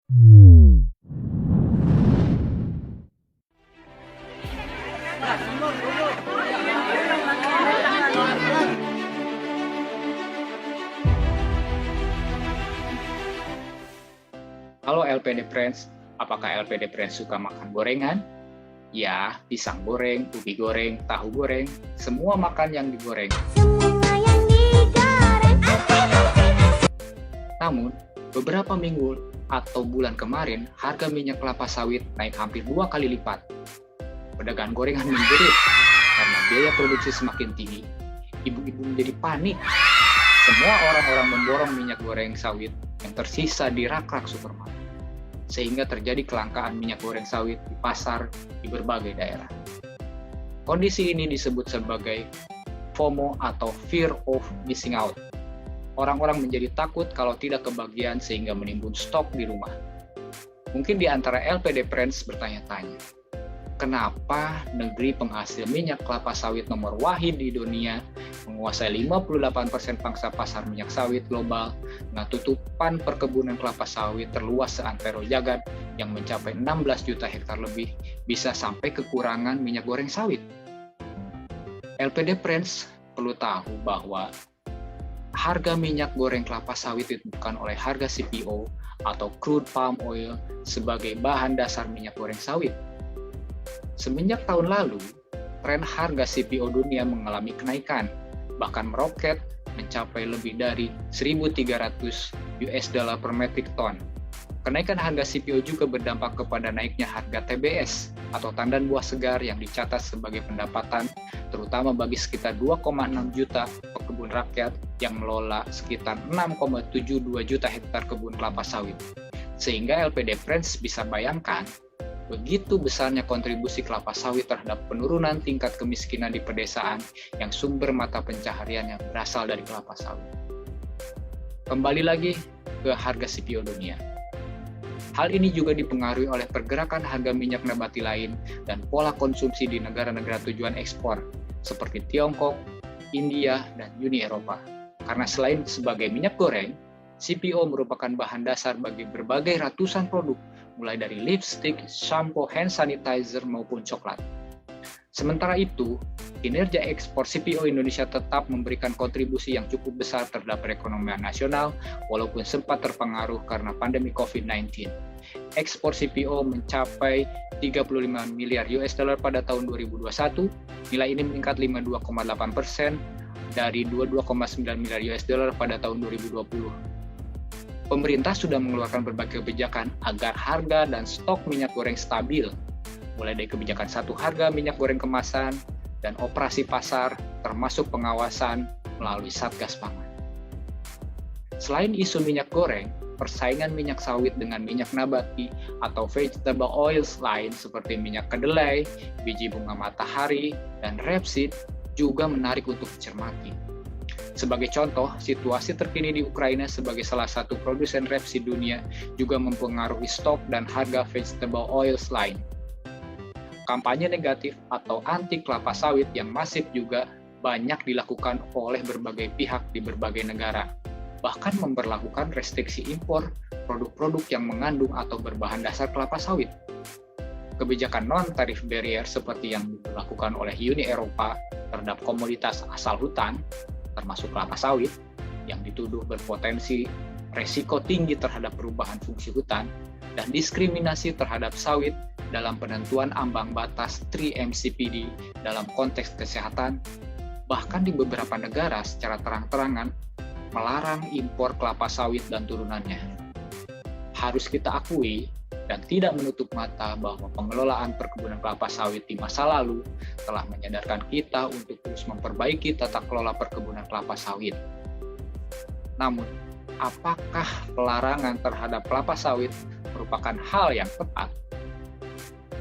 Halo LPD Friends, apakah LPD Friends suka makan gorengan? Ya, pisang goreng, ubi goreng, tahu goreng, semua makan yang digoreng. Semua yang digoreng. Namun, beberapa minggu atau bulan kemarin, harga minyak kelapa sawit naik hampir 2 kali lipat. Pedagang gorengan menjerit karena biaya produksi semakin tinggi. Ibu-ibu menjadi panik. Semua orang-orang memborong minyak goreng sawit yang tersisa di rak-rak supermarket, sehingga terjadi kelangkaan minyak goreng sawit di pasar di berbagai daerah. Kondisi ini disebut sebagai FOMO atau Fear of Missing Out. Orang-orang menjadi takut kalau tidak kebagian sehingga menimbun stok di rumah. Mungkin di antara LPD Friends bertanya-tanya, kenapa negeri penghasil minyak kelapa sawit nomor wahid di dunia menguasai 58% pangsa pasar minyak sawit global dengan tutupan perkebunan kelapa sawit terluas seantero jagat yang mencapai 16 juta hektar lebih bisa sampai kekurangan minyak goreng sawit? LPD Friends perlu tahu bahwa harga minyak goreng kelapa sawit ditentukan oleh harga CPO atau crude palm oil sebagai bahan dasar minyak goreng sawit. Semenjak tahun lalu, tren harga CPO dunia mengalami kenaikan, bahkan meroket mencapai lebih dari 1.300 US dollar per metric ton. Kenaikan harga CPO juga berdampak kepada naiknya harga TBS atau tandan buah segar yang dicatat sebagai pendapatan terutama bagi sekitar 2,6 juta pekebun rakyat yang mengelola sekitar 6,72 juta hektar kebun kelapa sawit. Sehingga LPD Friends bisa bayangkan begitu besarnya kontribusi kelapa sawit terhadap penurunan tingkat kemiskinan di pedesaan yang sumber mata pencahariannya berasal dari kelapa sawit. Kembali lagi ke harga CPO dunia. Hal ini juga dipengaruhi oleh pergerakan harga minyak nabati lain dan pola konsumsi di negara-negara tujuan ekspor seperti Tiongkok, India, dan Uni Eropa. Karena selain sebagai minyak goreng, CPO merupakan bahan dasar bagi berbagai ratusan produk, mulai dari lipstick, shampoo, hand sanitizer, maupun coklat. Sementara itu, kinerja ekspor CPO Indonesia tetap memberikan kontribusi yang cukup besar terhadap perekonomian nasional, walaupun sempat terpengaruh karena pandemi COVID-19. Ekspor CPO mencapai 35 miliar US dollar pada tahun 2021, nilai ini meningkat 52,8% dari 22,9 miliar US dollar pada tahun 2020. Pemerintah sudah mengeluarkan berbagai kebijakan agar harga dan stok minyak goreng stabil, mulai dari kebijakan satu harga minyak goreng kemasan dan operasi pasar, termasuk pengawasan melalui Satgas Pangan. Selain isu minyak goreng, persaingan minyak sawit dengan minyak nabati atau vegetable oils lain seperti minyak kedelai, biji bunga matahari, dan rapeseed juga menarik untuk dicermati. Sebagai contoh, situasi terkini di Ukraina sebagai salah satu produsen rapeseed dunia juga mempengaruhi stok dan harga vegetable oils lain. Kampanye negatif atau anti kelapa sawit yang masif juga banyak dilakukan oleh berbagai pihak di berbagai negara, bahkan memberlakukan restriksi impor produk-produk yang mengandung atau berbahan dasar kelapa sawit. Kebijakan non-tarif barrier seperti yang dilakukan oleh Uni Eropa terhadap komoditas asal hutan, termasuk kelapa sawit, yang dituduh berpotensi resiko tinggi terhadap perubahan fungsi hutan, dan diskriminasi terhadap sawit dalam penentuan ambang batas 3-MCPD dalam konteks kesehatan, bahkan di beberapa negara secara terang-terangan melarang impor kelapa sawit dan turunannya. Harus kita akui dan tidak menutup mata bahwa pengelolaan perkebunan kelapa sawit di masa lalu telah menyadarkan kita untuk terus memperbaiki tata kelola perkebunan kelapa sawit. Namun, apakah pelarangan terhadap kelapa sawit merupakan hal yang tepat?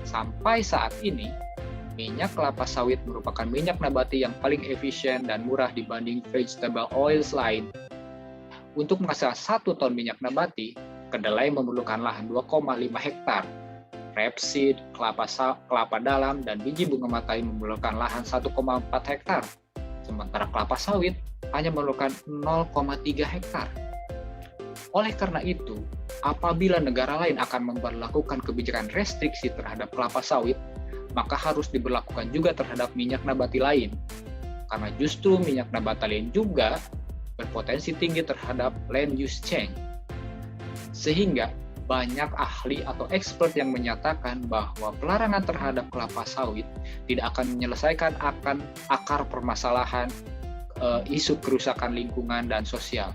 Sampai saat ini, minyak kelapa sawit merupakan minyak nabati yang paling efisien dan murah dibanding vegetable oils lain. Untuk menghasilkan 1 ton minyak nabati, kedelai memerlukan lahan 2,5 hektar. Rapeseed, kelapa dalam, dan biji bunga matahari memerlukan lahan 1,4 hektar. Sementara kelapa sawit hanya memerlukan 0,3 hektar. Oleh karena itu, apabila negara lain akan memperlakukan kebijakan restriksi terhadap kelapa sawit, maka harus diberlakukan juga terhadap minyak nabati lain. Karena justru minyak nabati lain juga berpotensi tinggi terhadap land use change. Sehingga banyak ahli atau expert yang menyatakan bahwa pelarangan terhadap kelapa sawit tidak akan menyelesaikan akar permasalahan isu kerusakan lingkungan dan sosial.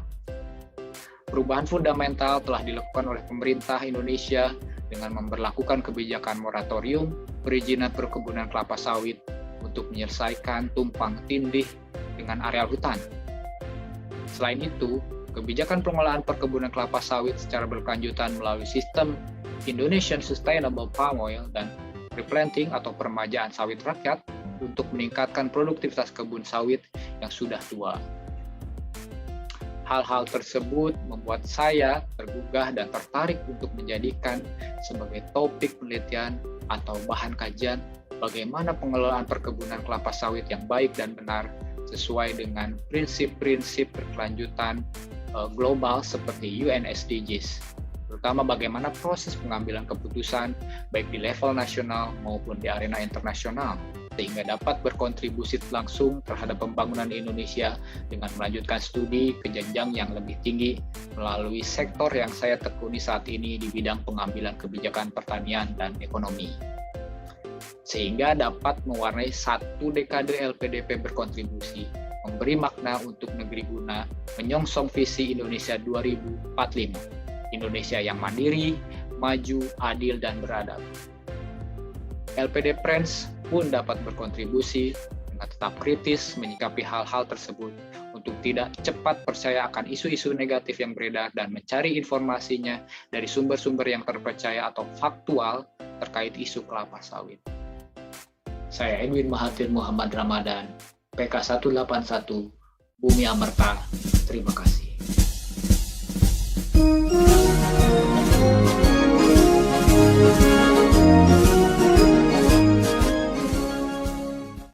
Perubahan fundamental telah dilakukan oleh pemerintah Indonesia dengan memberlakukan kebijakan moratorium perizinan perkebunan kelapa sawit untuk menyelesaikan tumpang tindih dengan areal hutan. Selain itu, kebijakan pengelolaan perkebunan kelapa sawit secara berkelanjutan melalui sistem Indonesian Sustainable Palm Oil dan replanting atau peremajaan sawit rakyat untuk meningkatkan produktivitas kebun sawit yang sudah tua. Hal-hal tersebut membuat saya tergugah dan tertarik untuk menjadikan sebagai topik penelitian atau bahan kajian bagaimana pengelolaan perkebunan kelapa sawit yang baik dan benar sesuai dengan prinsip-prinsip berkelanjutan global seperti UN SDGs, terutama bagaimana proses pengambilan keputusan baik di level nasional maupun di arena internasional, sehingga dapat berkontribusi langsung terhadap pembangunan Indonesia dengan melanjutkan studi ke jenjang yang lebih tinggi melalui sektor yang saya tekuni saat ini di bidang pengambilan kebijakan pertanian dan ekonomi. Sehingga dapat mewarnai satu dekade LPDP berkontribusi, memberi makna untuk negeri guna, menyongsong visi Indonesia 2045, Indonesia yang mandiri, maju, adil, dan beradab. LPD Friends pun dapat berkontribusi dengan tetap kritis menyikapi hal-hal tersebut untuk tidak cepat percaya akan isu-isu negatif yang beredar dan mencari informasinya dari sumber-sumber yang terpercaya atau faktual terkait isu kelapa sawit. Saya Edwin Mahathir Muhammad Ramadan, PK 181, Bumi Amerta. Terima kasih.